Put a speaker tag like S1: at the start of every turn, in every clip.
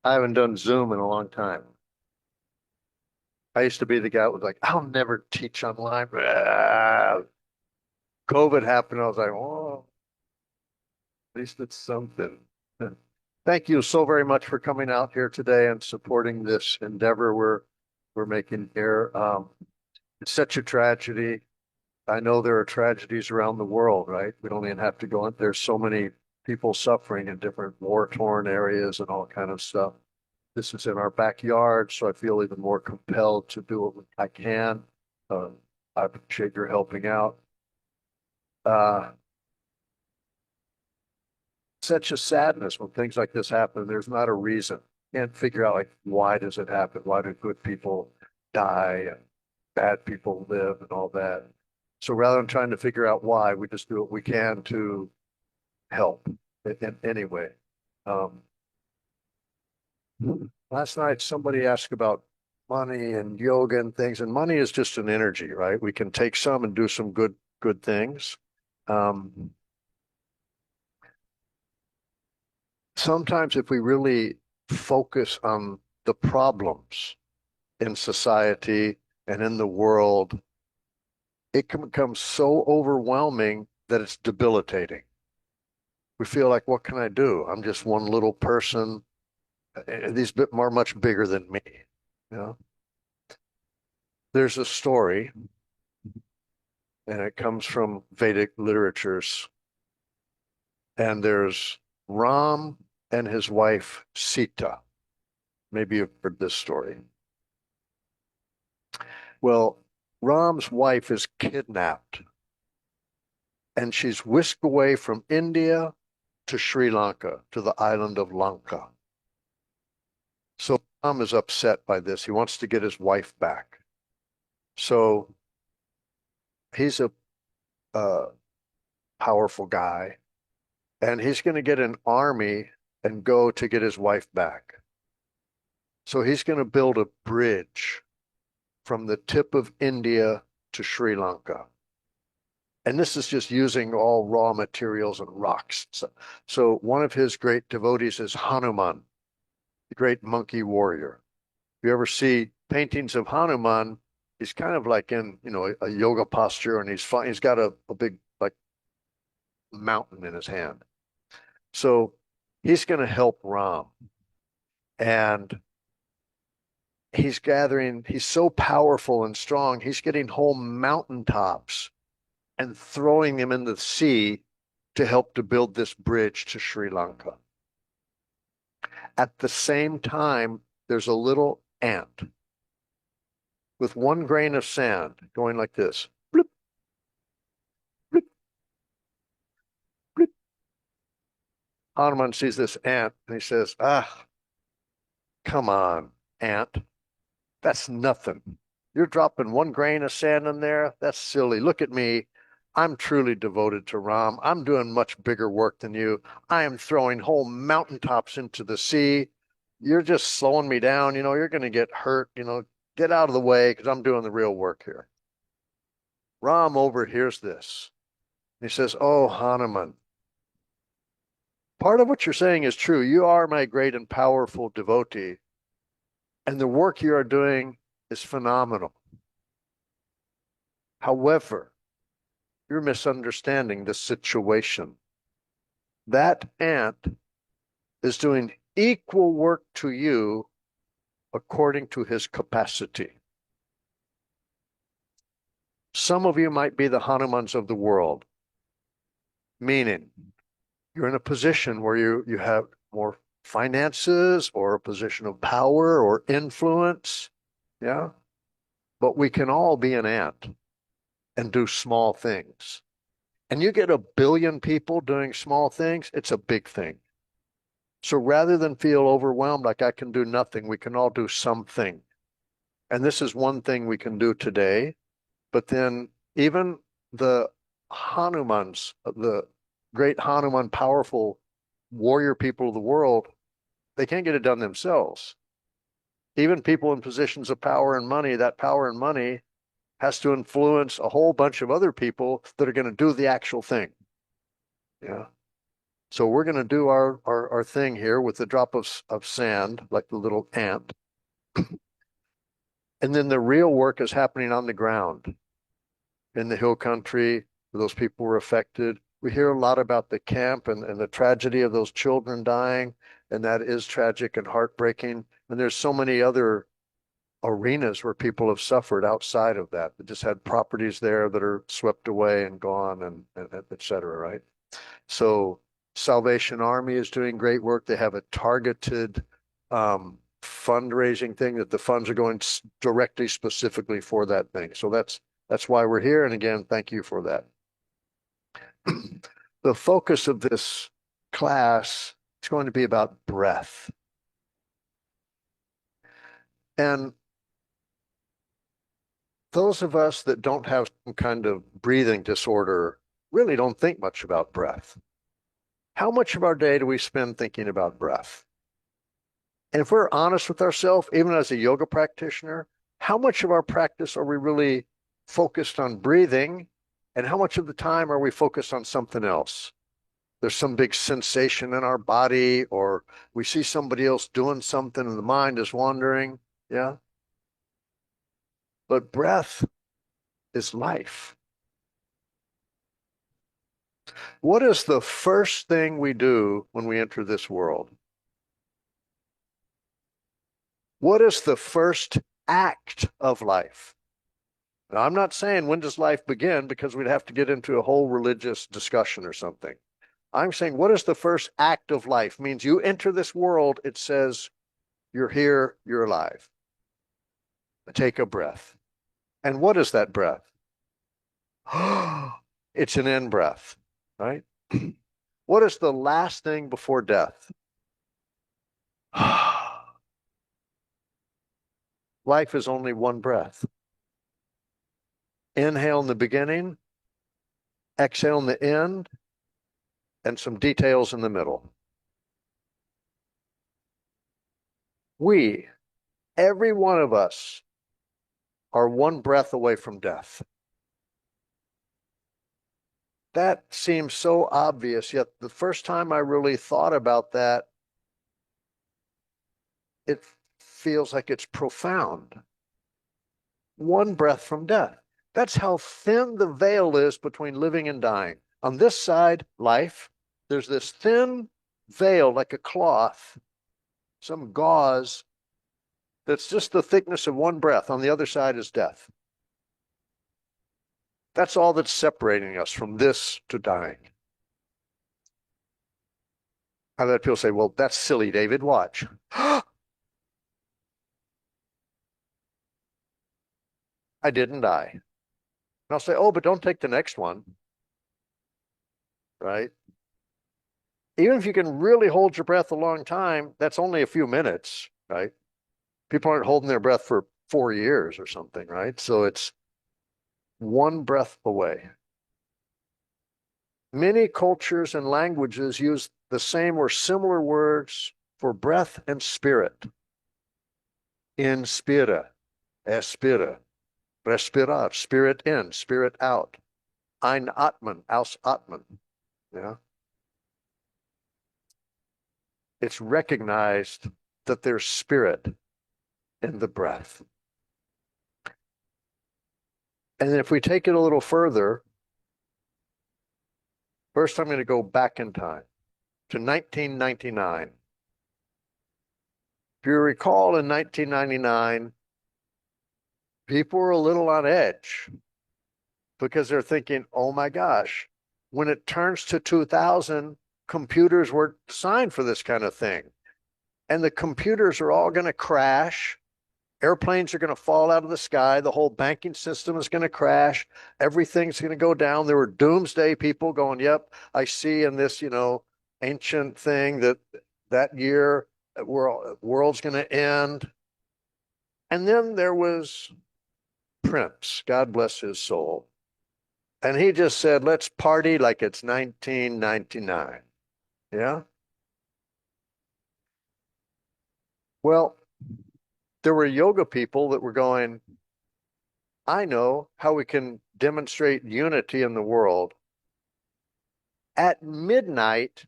S1: I haven't done Zoom in a long time. I used to be the guy that was like, I'll never teach online. COVID happened. I was like, oh, at least it's something. Thank you so very much for coming out here today and supporting this endeavor we're making here. It's such a tragedy. I know there are tragedies around the world, right? We don't even have to go in. There's so many people suffering in different war-torn areas and all kind of stuff. This is in our backyard, so I feel even more compelled to do what I can. Uh, I appreciate your helping out. Uh, Such a sadness when things like this happen. There's not a reason. Can't figure out like why does it happen? Why do good people die and bad people live and all that? So rather than trying to figure out why, we just do what we can to help in any way. Um, Last night, somebody asked about money and yoga and things, and money is just an energy, right? We can take some and do some good things. Um, Sometimes if we really focus on the problems in society and in the world, it can become so overwhelming that it's debilitating. We feel like, what can I do? I'm just one little person. These are much bigger than me. You know, there's a story, and it comes from Vedic literatures, and there's Ram and his wife Sita. Maybe you've heard this story. Well, Ram's wife is kidnapped and she's whisked away from India to Sri Lanka, to the island of Lanka. So Ram is upset by this. He wants to get his wife back. So he's a uh, powerful guy and he's going to get an army and go to get his wife back. So he's going to build a bridge from the tip of India to Sri Lanka. And this is just using all raw materials and rocks. So one of his great devotees is Hanuman, the great monkey warrior. If you ever see paintings of Hanuman, he's kind of like in, a yoga posture and he's got a big like mountain in his hand. So he's going to help Ram. And he's so powerful and strong, he's getting whole mountaintops and throwing them in the sea to help to build this bridge to Sri Lanka. At the same time, there's a little ant with one grain of sand going like this. Bloop, bloop, bloop. Hanuman sees this ant and he says, ah, come on, ant. That's nothing. You're dropping one grain of sand in there? That's silly. Look at me. I'm truly devoted to Ram. I'm doing much bigger work than you. I am throwing whole mountaintops into the sea. You're just slowing me down. You're going to get hurt. Get out of the way because I'm doing the real work here. Ram overhears this. He says, oh, Hanuman, part of what you're saying is true. You are my great and powerful devotee, and the work you are doing is phenomenal. However, you're misunderstanding the situation. That ant is doing equal work to you according to his capacity. Some of you might be the Hanumans of the world, meaning you're in a position where you have more finances or a position of power or influence. Yeah. But we can all be an ant and do small things. And you get a billion people doing small things, it's a big thing. So rather than feel overwhelmed like I can do nothing, we can all do something. And this is one thing we can do today. But then even the Hanumans, the great Hanuman, powerful warrior people of the world, they can't get it done themselves. Even people in positions of power and money, that power and money has to influence a whole bunch of other people that are going to do the actual thing. Yeah. So we're going to do our our thing here with a drop of sand, like the little ant. And then the real work is happening on the ground in the hill country where those people were affected. We hear a lot about the camp and the tragedy of those children dying, and that is tragic and heartbreaking. And there's so many other arenas where people have suffered outside of that. They just had properties there that are swept away and gone and et cetera, right? So Salvation Army is doing great work. They have a targeted fundraising thing that the funds are going directly specifically for that thing. So that's why we're here. And again, thank you for that. The focus of this class is going to be about breath. And those of us that don't have some kind of breathing disorder really don't think much about breath. How much of our day do we spend thinking about breath? And if we're honest with ourselves, even as a yoga practitioner, how much of our practice are we really focused on breathing? And how much of the time are we focused on something else? There's some big sensation in our body, or we see somebody else doing something and the mind is wandering. Yeah. But breath is life. What is the first thing we do when we enter this world? What is the first act of life? Now, I'm not saying when does life begin because we'd have to get into a whole religious discussion or something. I'm saying what is the first act of life? It means you enter this world, it says you're here, you're alive. Take a breath. And what is that breath? It's an in breath, right? What is the last thing before death? Life is only one breath. Inhale in the beginning, exhale in the end, and some details in the middle. We, every one of us, are one breath away from death. That seems so obvious, yet the first time I really thought about that, it feels like it's profound. One breath from death. That's how thin the veil is between living and dying. On this side, life, there's this thin veil like a cloth, some gauze that's just the thickness of one breath. On the other side is death. That's all that's separating us from this to dying. I've had people say, well, that's silly, David. Watch. I didn't die. And I'll say, oh, but don't take the next one. Right? Even if you can really hold your breath a long time, that's only a few minutes, right? People aren't holding their breath for 4 years or something, right? So it's one breath away. Many cultures and languages use the same or similar words for breath and spirit. Inspira, expira, respirar, spirit in, spirit out. Einatmen, ausatmen. Yeah. It's recognized that there's spirit in the breath. And if we take it a little further, first I'm going to go back in time to 1999. If you recall, in 1999, people were a little on edge because they're thinking, oh my gosh, when it turns to 2000, computers weren't designed for this kind of thing. And the computers are all going to crash. Airplanes are going to fall out of the sky. The whole banking system is going to crash. Everything's going to go down. There were doomsday people going, yep, I see in this, ancient thing that year, world's going to end. And then there was Prince, God bless his soul. And he just said, let's party like it's 1999. Yeah. Well, there were yoga people that were going, I know how we can demonstrate unity in the world. At midnight,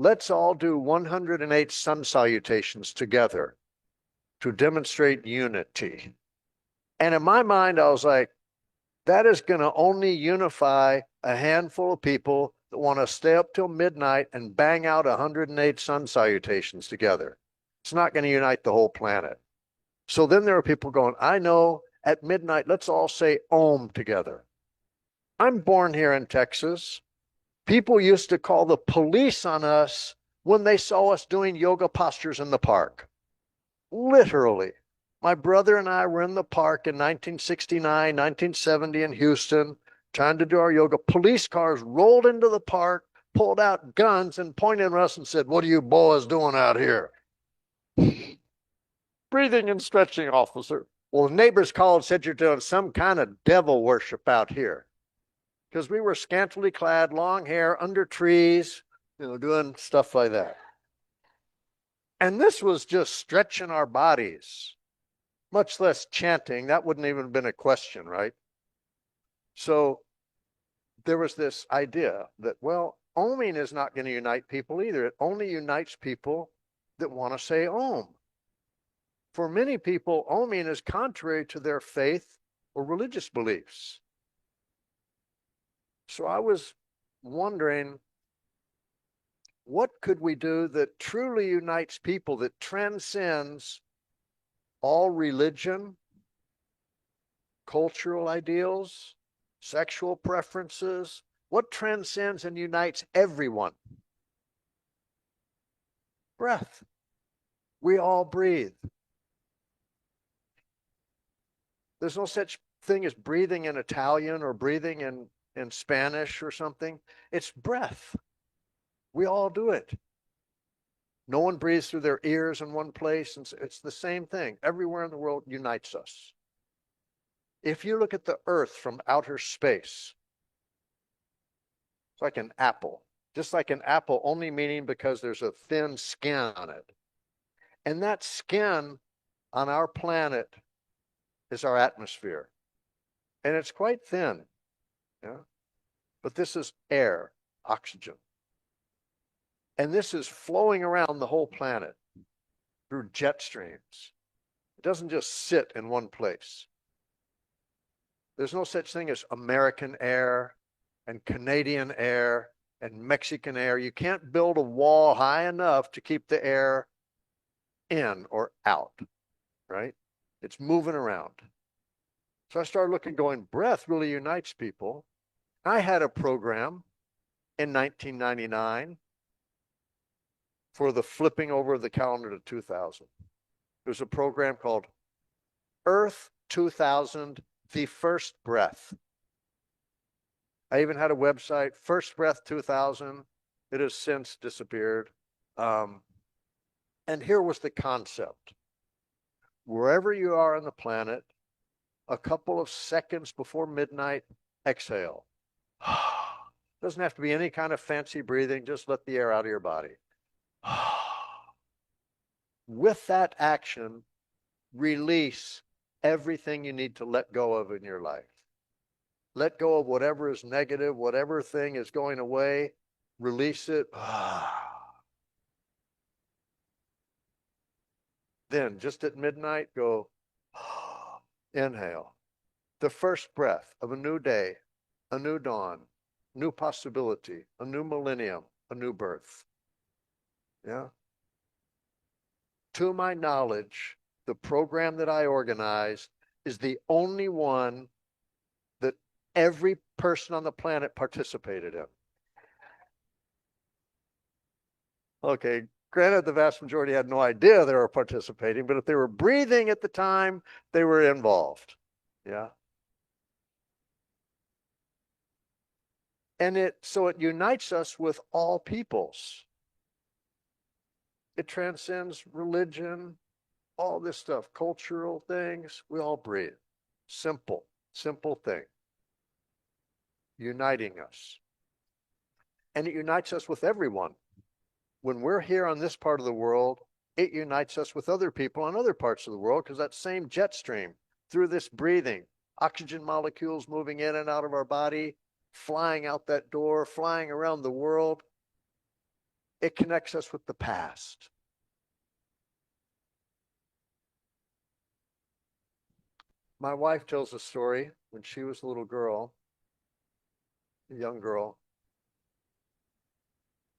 S1: let's all do 108 sun salutations together to demonstrate unity. And in my mind, I was like, that is going to only unify a handful of people that want to stay up till midnight and bang out 108 sun salutations together. It's not going to unite the whole planet. So then there are people going, I know at midnight, let's all say Om together. I'm born here in Texas. People used to call the police on us when they saw us doing yoga postures in the park. Literally. My brother and I were in the park in 1969, 1970 in Houston, trying to do our yoga. Police cars rolled into the park, pulled out guns, and pointed at us and said, what are you boys doing out here? Breathing and stretching, officer. Well, the neighbors called and said, you're doing some kind of devil worship out here. Because we were scantily clad, long hair, under trees, doing stuff like that. And this was just stretching our bodies, much less chanting. That wouldn't even have been a question, right? So there was this idea that, well, Oming is not going to unite people either. It only unites people that want to say Om. For many people, Oming is contrary to their faith or religious beliefs. So I was wondering, what could we do that truly unites people, that transcends all religion, cultural ideals, sexual preferences? What transcends and unites everyone? Breath. We all breathe. There's no such thing as breathing in Italian or breathing in Spanish or something. It's breath. We all do it. No one breathes through their ears in one place. And it's the same thing. Everywhere in the world unites us. If you look at the earth from outer space, it's like an apple. Just like an apple, only meaning because there's a thin skin on it. And that skin on our planet is our atmosphere. And it's quite thin. Yeah? But this is air, oxygen. And this is flowing around the whole planet through jet streams. It doesn't just sit in one place. There's no such thing as American air and Canadian air and Mexican air. You can't build a wall high enough to keep the air in or out, right? It's moving around. So I started looking, going, breath really unites people. I had a program in 1999 for the flipping over of the calendar to 2000. There was a program called Earth 2000, The First Breath. I even had a website, First Breath 2000. It has since disappeared. And here was the concept. Wherever you are on the planet, a couple of seconds before midnight, exhale. Doesn't have to be any kind of fancy breathing. Just let the air out of your body. With that action, release everything you need to let go of in your life. Let go of whatever is negative, whatever thing is going away, release it. Then, just at midnight, go inhale. The first breath of a new day, a new dawn, new possibility, a new millennium, a new birth. Yeah. To my knowledge, the program that I organized is the only one that every person on the planet participated in. Okay, granted, the vast majority had no idea they were participating, but if they were breathing at the time, they were involved. Yeah. And so it unites us with all peoples. It transcends religion, all this stuff, cultural things. We all breathe. Simple, simple thing. Uniting us. And it unites us with everyone. When we're here on this part of the world, it unites us with other people on other parts of the world because that same jet stream through this breathing, oxygen molecules moving in and out of our body, flying out that door, flying around the world. It connects us with the past. My wife tells a story when she was a little girl, a young girl.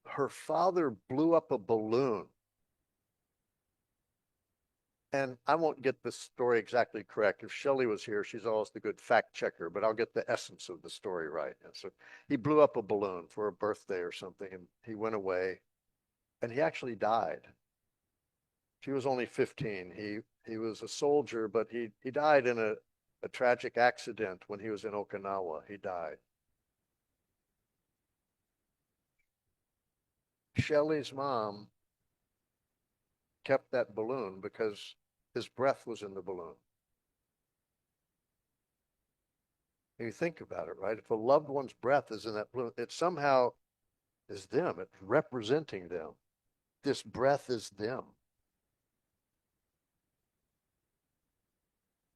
S1: Her father blew up a balloon. And I won't get the story exactly correct. If Shelley was here, she's always the good fact checker, but I'll get the essence of the story right. And so he blew up a balloon for a birthday or something, and he went away, and he actually died. She was only 15. He was a soldier, but he died in a tragic accident when he was in Okinawa. He died. Shelley's mom kept that balloon because his breath was in the balloon. You think about it, right? If a loved one's breath is in that balloon, it somehow is them. It's representing them. This breath is them.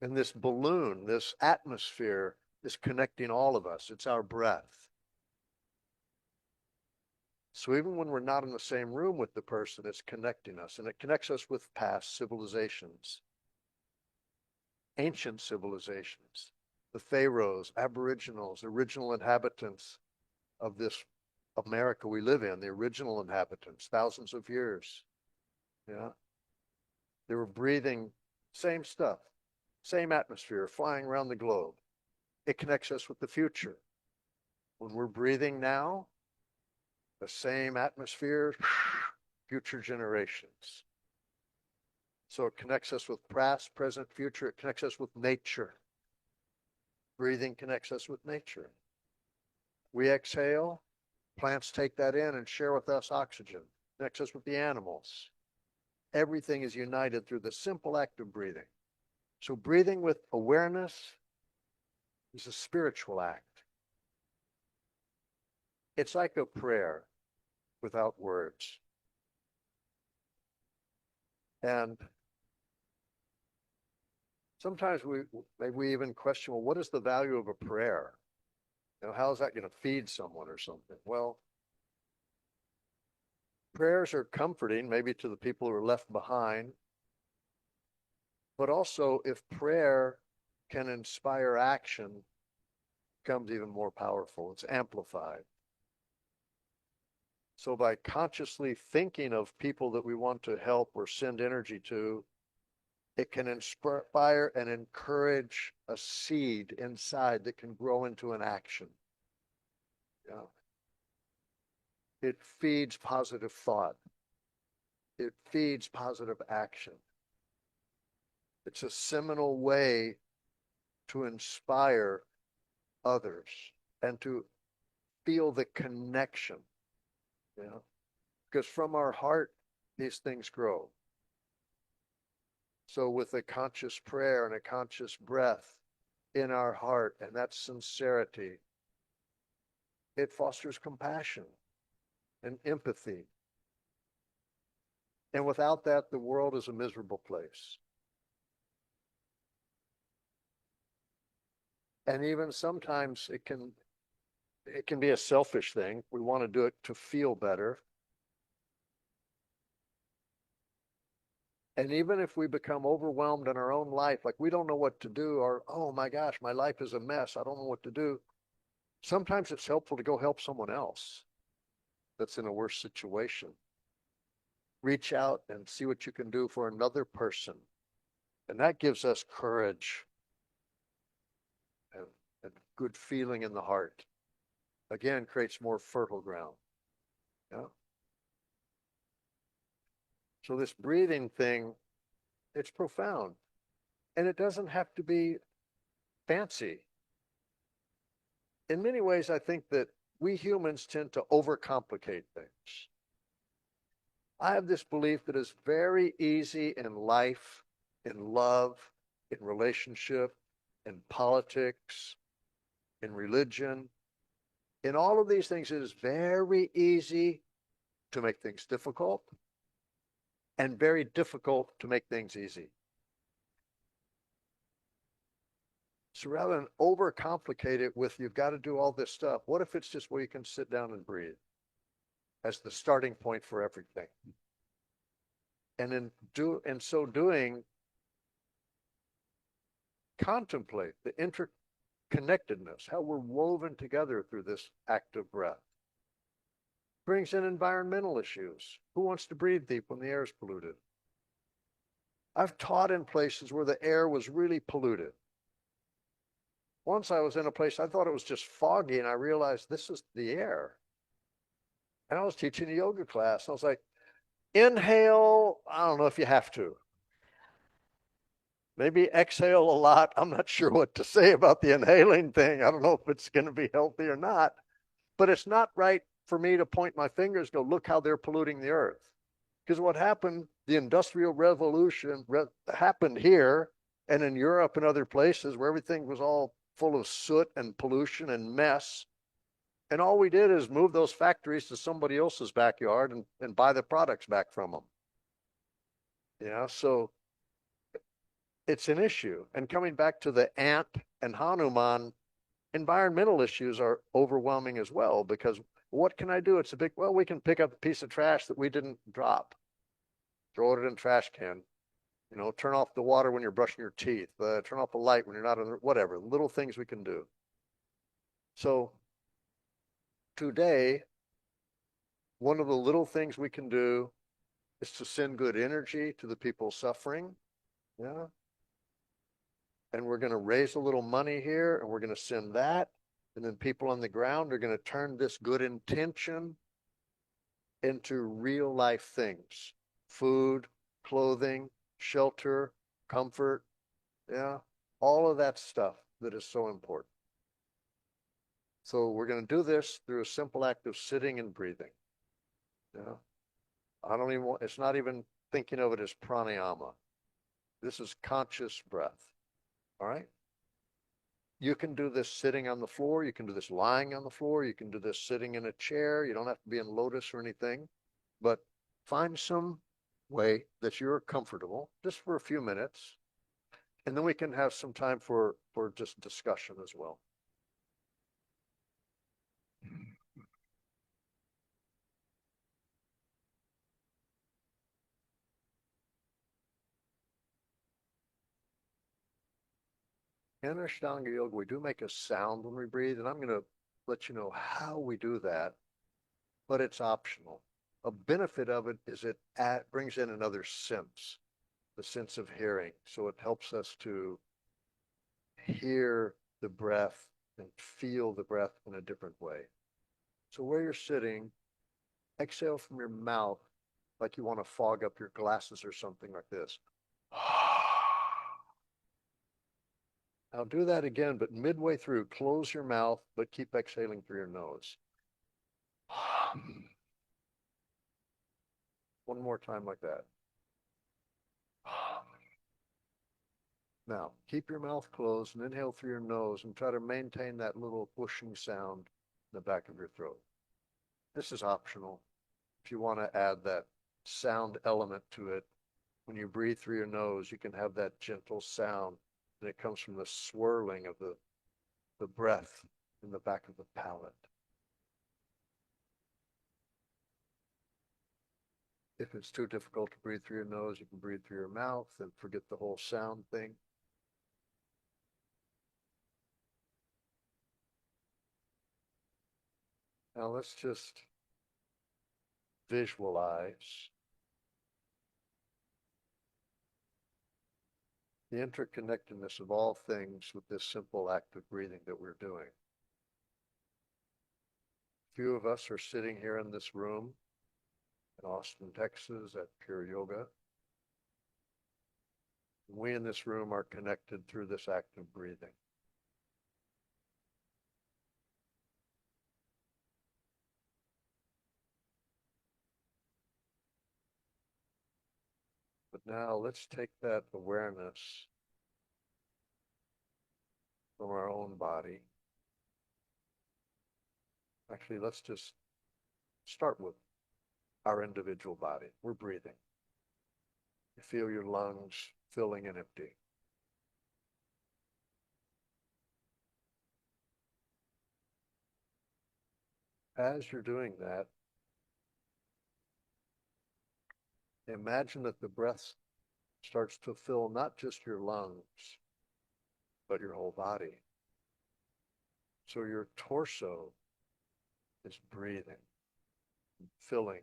S1: And this balloon, this atmosphere is connecting all of us. It's our breath. So even when we're not in the same room with the person, it's connecting us. And it connects us with past civilizations, ancient civilizations, the pharaohs, aboriginals, original inhabitants of this America we live in, the original inhabitants, thousands of years. Yeah. They were breathing same stuff, same atmosphere, flying around the globe. It connects us with the future. When we're breathing now, the same atmosphere, future generations. So it connects us with past, present, future. It connects us with nature. Breathing connects us with nature. We exhale, plants take that in and share with us oxygen. Connects us with the animals. Everything is united through the simple act of breathing. So breathing with awareness is a spiritual act. It's like a prayer without words. And sometimes we even question, well, what is the value of a prayer? You know, how is that going to feed someone or something? Well, prayers are comforting, maybe to the people who are left behind. But also, if prayer can inspire action, it becomes even more powerful. It's amplified. So by consciously thinking of people that we want to help or send energy to, it can inspire and encourage a seed inside that can grow into an action. Yeah. It feeds positive thought. It feeds positive action. It's a seminal way to inspire others and to feel the connection. You know, because from our heart, these things grow. So with a conscious prayer and a conscious breath in our heart, and that sincerity, it fosters compassion and empathy. And without that, the world is a miserable place. And even sometimes it can be a selfish thing. We want to do it to feel better. And even if we become overwhelmed in our own life, like we don't know what to do, or, oh my gosh, my life is a mess, I don't know what to do. Sometimes it's helpful to go help someone else that's in a worse situation. Reach out and see what you can do for another person. And that gives us courage and, and good feeling in the heart. Again, creates more fertile ground. Yeah. So this breathing thing, it's profound. And it doesn't have to be fancy. In many ways, I think that we humans tend to overcomplicate things. I have this belief that it's very easy in life, in love, in relationship, in politics, in religion, in all of these things, it is very easy to make things difficult and very difficult to make things easy. So rather than overcomplicate it with you've got to do all this stuff, what if it's just where you can sit down and breathe as the starting point for everything. And in so doing, contemplate the interconnectedness, how we're woven together through this active breath. Brings in environmental issues. Who wants to breathe deep when the air is polluted? I've taught in places where the air was really polluted. Once I was in a place, I thought it was just foggy, and I realized this is the air. And I was teaching a yoga class, and I was like, inhale, I don't know if you have to. Maybe exhale a lot. I'm not sure what to say about the inhaling thing. I don't know if it's going to be healthy or not. But it's not right for me to point my fingers, go, look how they're polluting the earth. Because what happened, the Industrial Revolution happened here and in Europe and other places where everything was all full of soot and pollution and mess. And all we did is move those factories to somebody else's backyard and buy the products back from them. Yeah, so it's an issue. And coming back to the ant and Hanuman, environmental issues are overwhelming as well, because what can I do? It's a big, well, we can pick up a piece of trash that we didn't drop, throw it in the trash can, turn off the water when you're brushing your teeth, turn off the light when you're not in, whatever, little things we can do. So today, one of the little things we can do is to send good energy to the people suffering. Yeah. And we're going to raise a little money here and we're going to send that. And then people on the ground are going to turn this good intention into real life things: food, clothing, shelter, comfort. Yeah. All of that stuff that is so important. So we're going to do this through a simple act of sitting and breathing. Yeah. I don't even want, it's not even thinking of it as pranayama. This is conscious breath. All right. You can do this sitting on the floor. You can do this lying on the floor. You can do this sitting in a chair. You don't have to be in lotus or anything, but find some way that you're comfortable just for a few minutes. And then we can have some time for just discussion as well. In Ashtanga Yoga, we do make a sound when we breathe, and I'm going to let you know how we do that, but it's optional. A benefit of it is it brings in another sense, the sense of hearing. So it helps us to hear the breath and feel the breath in a different way. So where you're sitting, exhale from your mouth like you want to fog up your glasses or something like this. Now do that again, but midway through, close your mouth, but keep exhaling through your nose. One more time like that. Now, keep your mouth closed and inhale through your nose and try to maintain that little whooshing sound in the back of your throat. This is optional. If you want to add that sound element to it, when you breathe through your nose, you can have that gentle sound, and it comes from the swirling of the breath in the back of the palate. If it's too difficult to breathe through your nose, you can breathe through your mouth and forget the whole sound thing. Now let's just visualize the interconnectedness of all things with this simple act of breathing that we're doing. A few of us are sitting here in this room in Austin, Texas at Pure Yoga. We in this room are connected through this act of breathing. But now let's take that awareness from our own body. Actually, let's just start with our individual body. We're breathing. You feel your lungs filling and empty. As you're doing that, Imagine that the breath starts to fill not just your lungs, but your whole body. So your torso is breathing, filling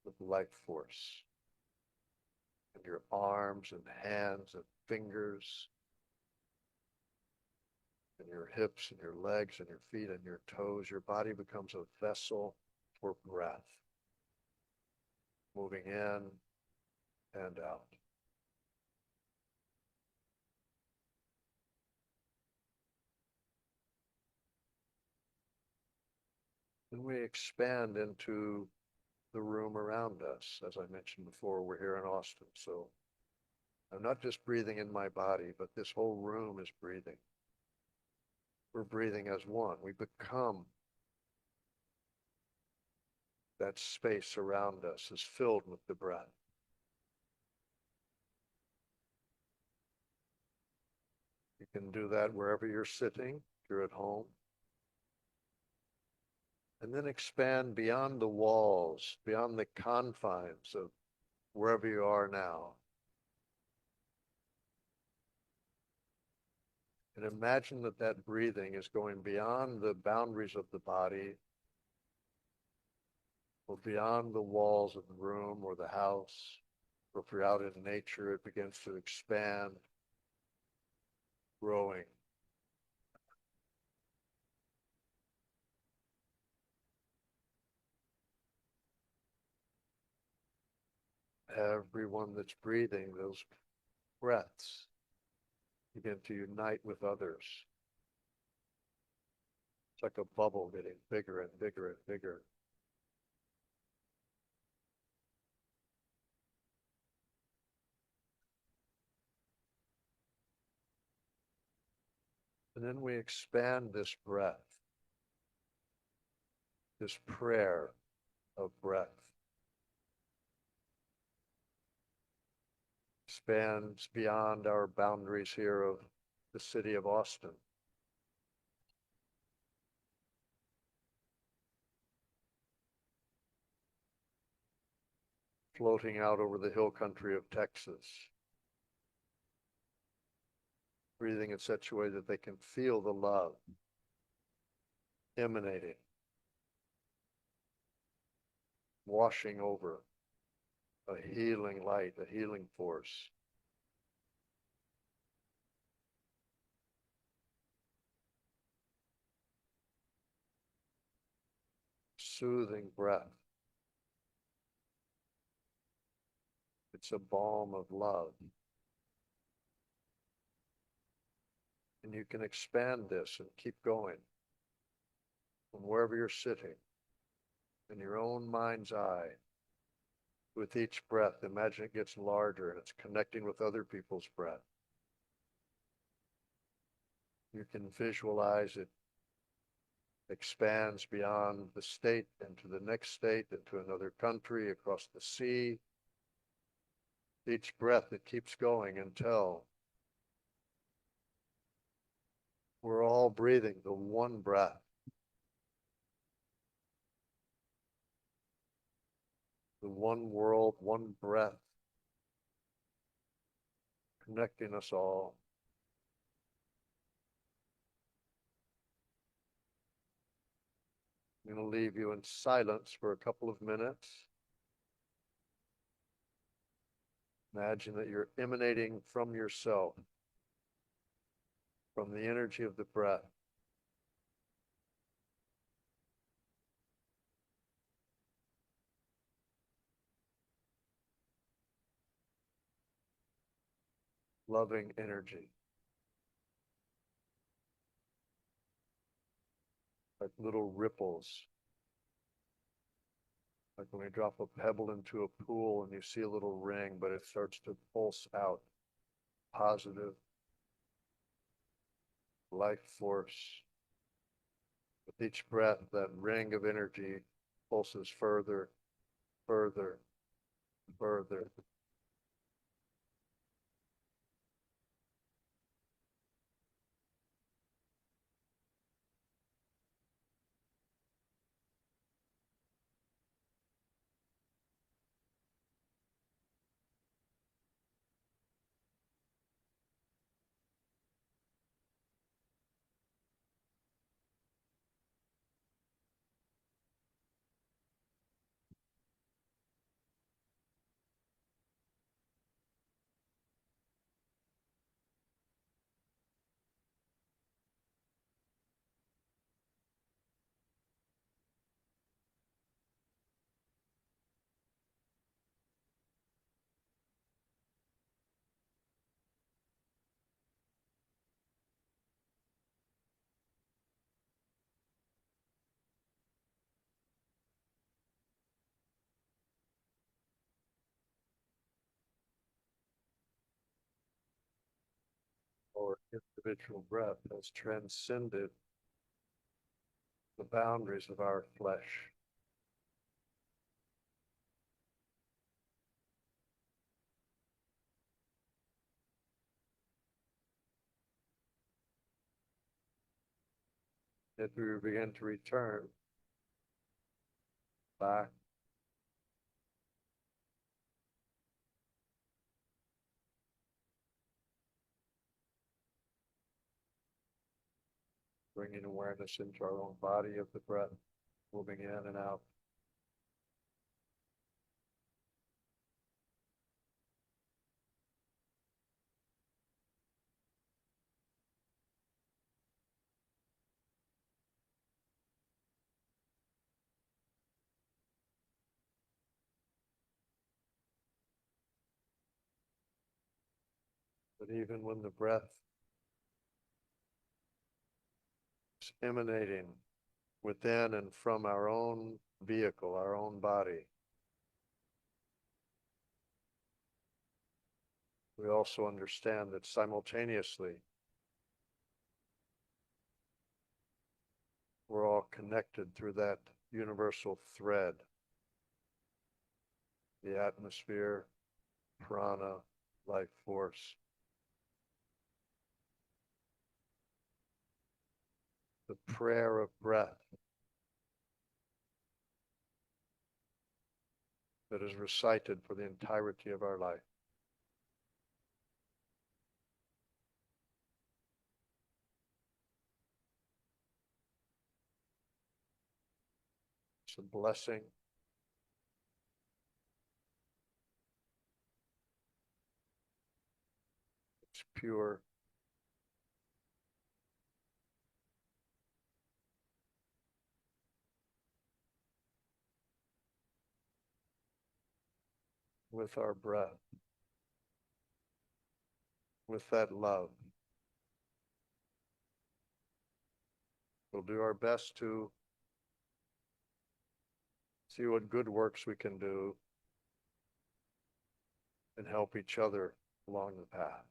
S1: with life force. And your arms and hands and fingers and your hips and your legs and your feet and your toes, your body becomes a vessel for breath, moving in and out. Then we expand into the room around us. As I mentioned before, we're here in Austin, so I'm not just breathing in my body, but this whole room is breathing. We're breathing as one. We become that space around us is filled with the breath. You can do that wherever you're sitting, if you're at home. And then expand beyond the walls, beyond the confines of wherever you are now. And imagine that that breathing is going beyond the boundaries of the body or beyond the walls of the room or the house. Or if you're out in nature, it begins to expand, growing. Everyone that's breathing, those breaths begin to unite with others. It's like a bubble getting bigger and bigger and bigger. And then we expand this breath, this prayer of breath, expands beyond our boundaries here of the city of Austin. Floating out over the hill country of Texas, breathing in such a way that they can feel the love emanating, washing over, a healing light, a healing force. Soothing breath. It's a balm of love. And you can expand this and keep going from wherever you're sitting, in your own mind's eye. With each breath, imagine it gets larger and it's connecting with other people's breath. You can visualize it expands beyond the state into the next state, into another country, across the sea. Each breath, it keeps going until we're all breathing the one breath. The one world, one breath, connecting us all. I'm going to leave you in silence for a couple of minutes. Imagine that you're emanating from yourself, from the energy of the breath. Loving energy, like little ripples. Like when we drop a pebble into a pool and you see a little ring, but it starts to pulse out positive life force. With each breath, that ring of energy pulses further, further, further. Our individual breath has transcended the boundaries of our flesh. As we begin to return back bringing awareness into our own body of the breath, moving in and out. But even when the breath is emanating within and from our own vehicle, our own body, we also understand that simultaneously we're all connected through that universal thread, the atmosphere, prana, life force, the prayer of breath that is recited for the entirety of our life. It's a blessing. It's pure. With our breath, with that love, we'll do our best to see what good works we can do and help each other along the path.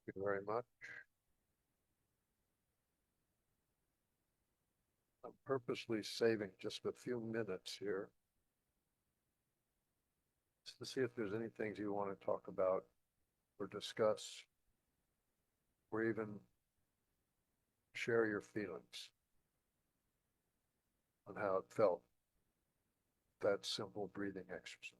S1: Thank you very much. I'm purposely saving just a few minutes here just to see if there's any things you want to talk about or discuss or even share your feelings on how it felt, that simple breathing exercise.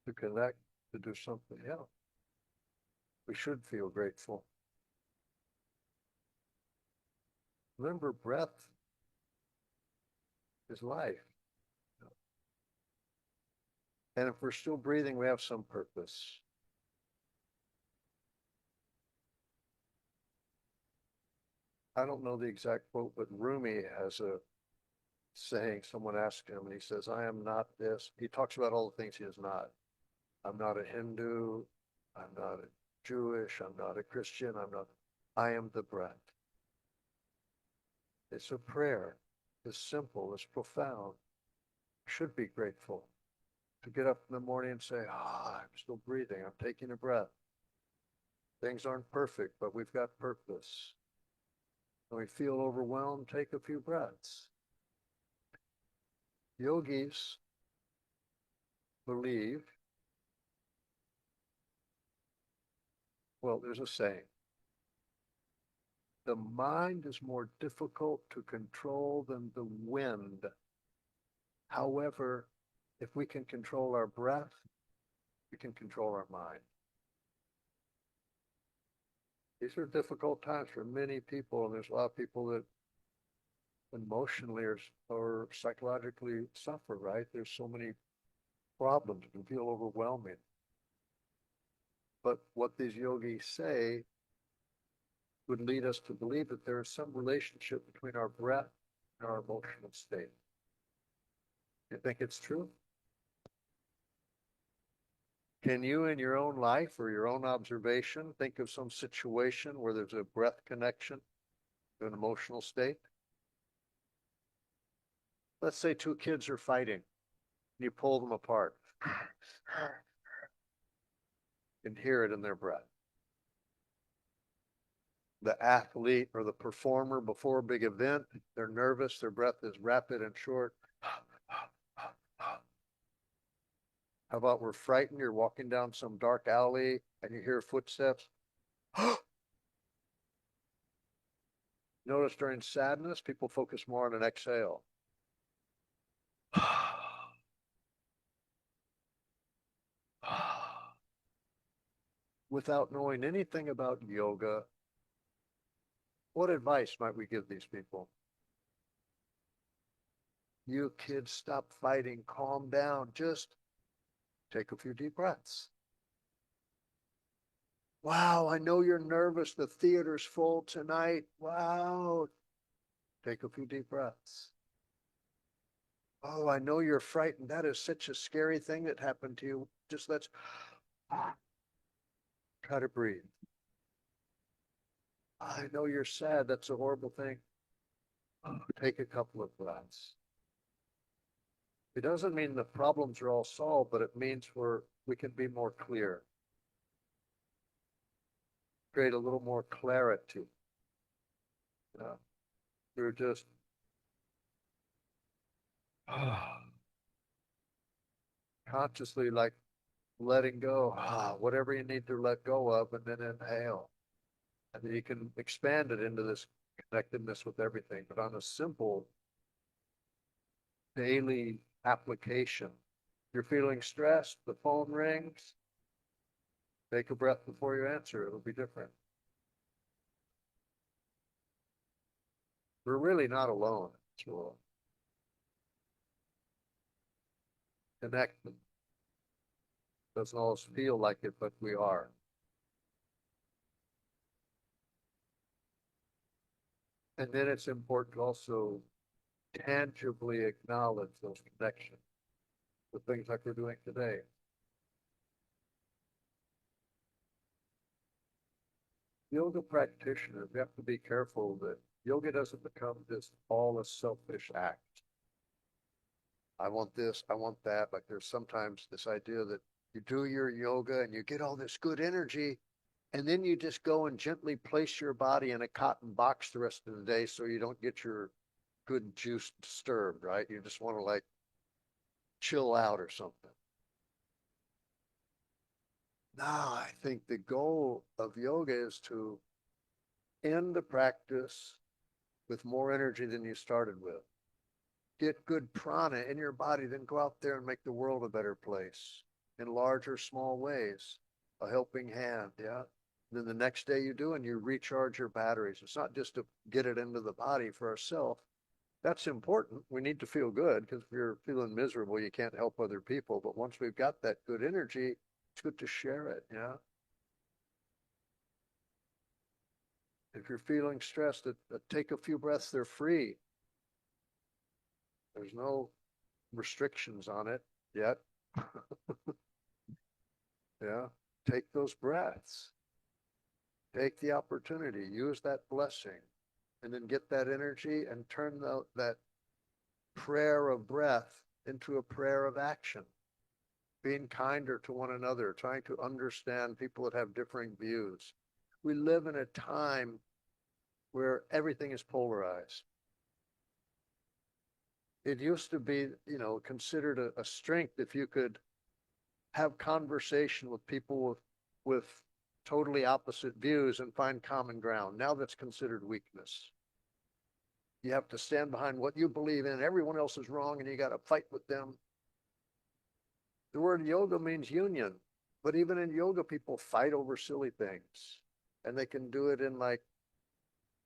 S1: To connect, to do something else. We should feel grateful. Remember, breath is life. And if we're still breathing, we have some purpose. I don't know the exact quote, but Rumi has a saying. Someone asked him, and he says, I am not this. He talks about all the things he is not. I'm not a Hindu. I'm not a Jewish. I'm not a Christian. I'm not. I am the breath. It's a prayer. It's simple. It's profound. Should be grateful to get up in the morning and say, I'm still breathing. I'm taking a breath. Things aren't perfect, but we've got purpose. When we feel overwhelmed, take a few breaths. Yogis believe, well, there's a saying, the mind is more difficult to control than the wind. However, if we can control our breath, we can control our mind. These are difficult times for many people, and there's a lot of people that emotionally or psychologically suffer, right? There's so many problems. It can feel overwhelming. But what these yogis say would lead us to believe that there is some relationship between our breath and our emotional state. You think it's true? Can you, in your own life or your own observation, think of some situation where there's a breath connection to an emotional state? Let's say two kids are fighting, and you pull them apart. You can hear it in their breath. The athlete or the performer before a big event, they're nervous, their breath is rapid and short. How about we're frightened, you're walking down some dark alley and you hear footsteps. Notice during sadness, people focus more on an exhale. Without knowing anything about yoga, what advice might we give these people? You kids, stop fighting, calm down, just take a few deep breaths. Wow, I know you're nervous. The theater's full tonight. Wow. Take a few deep breaths. Oh, I know you're frightened. That is such a scary thing that happened to you. Just let's try to breathe. I know you're sad. That's a horrible thing. Take a couple of breaths. It doesn't mean the problems are all solved, but it means we can be more clear, create a little more clarity. We're just consciously like letting go, whatever you need to let go of, and then inhale. And then you can expand it into this connectedness with everything, but on a simple daily application. You're feeling stressed, the phone rings, take a breath before you answer. It'll be different. We're really not alone. So connected. Doesn't always feel like it, but we are. And then it's important to also tangibly acknowledge those connections with things like we're doing today. Yoga practitioners, we have to be careful that yoga doesn't become this all a selfish act. I want this, I want that. Like there's sometimes this idea that you do your yoga and you get all this good energy, and then you just go and gently place your body in a cotton box the rest of the day so you don't get your good juice disturbed, right? You just want to like chill out or something. No, I think the goal of yoga is to end the practice with more energy than you started with. Get good prana in your body, then go out there and make the world a better place in large or small ways. A helping hand, yeah. Then the next day you do, and you recharge your batteries. It's not just to get it into the body for ourselves. That's important. We need to feel good because if you're feeling miserable, you can't help other people. But once we've got that good energy, it's good to share it, yeah. If you're feeling stressed, take a few breaths. They're free. There's no restrictions on it yet. Yeah. Take those breaths. Take the opportunity. Use that blessing. And then get that energy and turn that prayer of breath into a prayer of action. Being kinder to one another, trying to understand people that have differing views. We live in a time where everything is polarized. It used to be, considered a strength if you could have conversation with people with totally opposite views and find common ground. Now that's considered weakness. You have to stand behind what you believe in. Everyone else is wrong and you got to fight with them. The word yoga means union, but even in yoga, people fight over silly things. And they can do it in like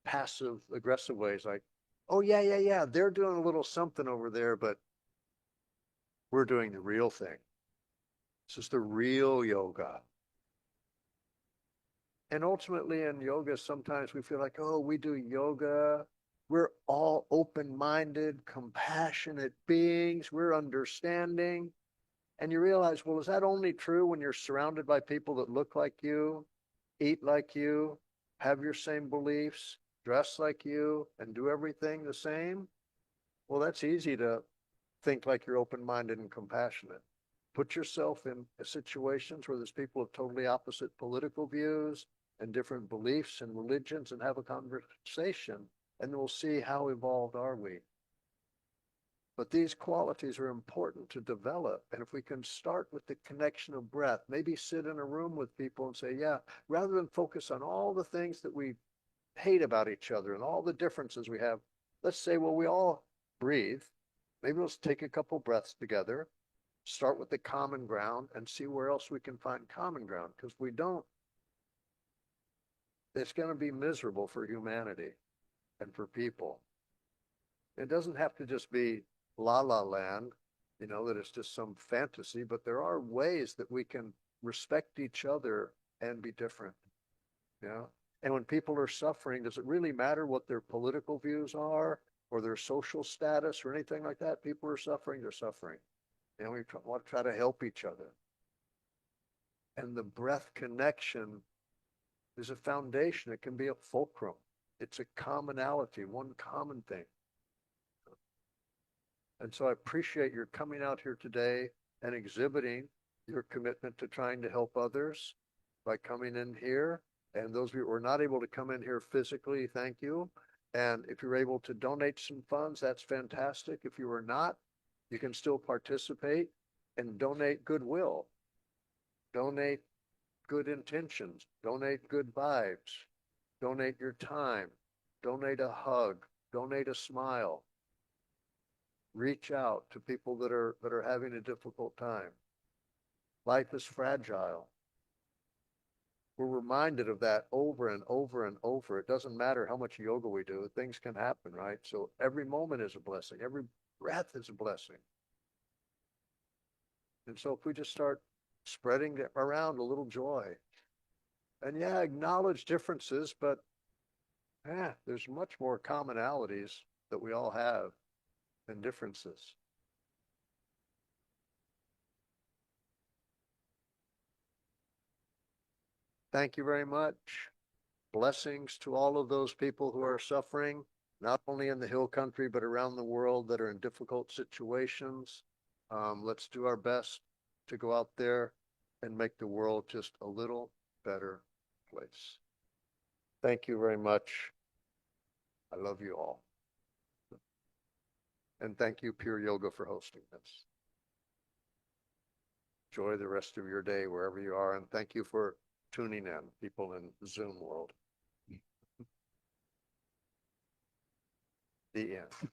S1: passive, aggressive ways, like, oh, yeah, yeah, yeah, they're doing a little something over there, but we're doing the real thing. This is the real yoga. And ultimately in yoga, sometimes we feel like, oh, we do yoga. We're all open-minded, compassionate beings. We're understanding. And you realize, well, is that only true when you're surrounded by people that look like you, eat like you, have your same beliefs, dress like you, and do everything the same? Well, that's easy to think like you're open-minded and compassionate. Put yourself in situations where there's people of totally opposite political views and different beliefs and religions and have a conversation, and we'll see how evolved are we. But these qualities are important to develop. And if we can start with the connection of breath, maybe sit in a room with people and say, yeah, rather than focus on all the things that we hate about each other and all the differences we have, let's say, well, we all breathe. Maybe let's take a couple breaths together, start with the common ground and see where else we can find common ground. Because if we don't, it's going to be miserable for humanity and for people. It doesn't have to just be la la land, that it's just some fantasy, but there are ways that we can respect each other and be different. Yeah. And when people are suffering, does it really matter what their political views are or their social status or anything like that? People are suffering, they're suffering. And we want to try to help each other. And the breath connection is a foundation. It can be a fulcrum. It's a commonality, one common thing. And so I appreciate your coming out here today and exhibiting your commitment to trying to help others by coming in here. And those of you who are not able to come in here physically, thank you. And if you're able to donate some funds, that's fantastic. If you are not, you can still participate and donate goodwill, donate good intentions, donate good vibes, donate your time, donate a hug, donate a smile, reach out to people that are having a difficult time. Life is fragile. We're reminded of that over and over and over. It doesn't matter how much yoga we do, things can happen, right? So every moment is a blessing. Every breath is a blessing. And so if we just start spreading around a little joy, and yeah, acknowledge differences, but Yeah, there's much more commonalities that we all have than differences. Thank you very much. Blessings to all of those people who are suffering, not only in the hill country, but around the world that are in difficult situations. Let's do our best to go out there and make the world just a little better place. Thank you very much. I love you all. And thank you, Pure Yoga, for hosting this. Enjoy the rest of your day wherever you are. And thank you for tuning in, people in Zoom world. The end.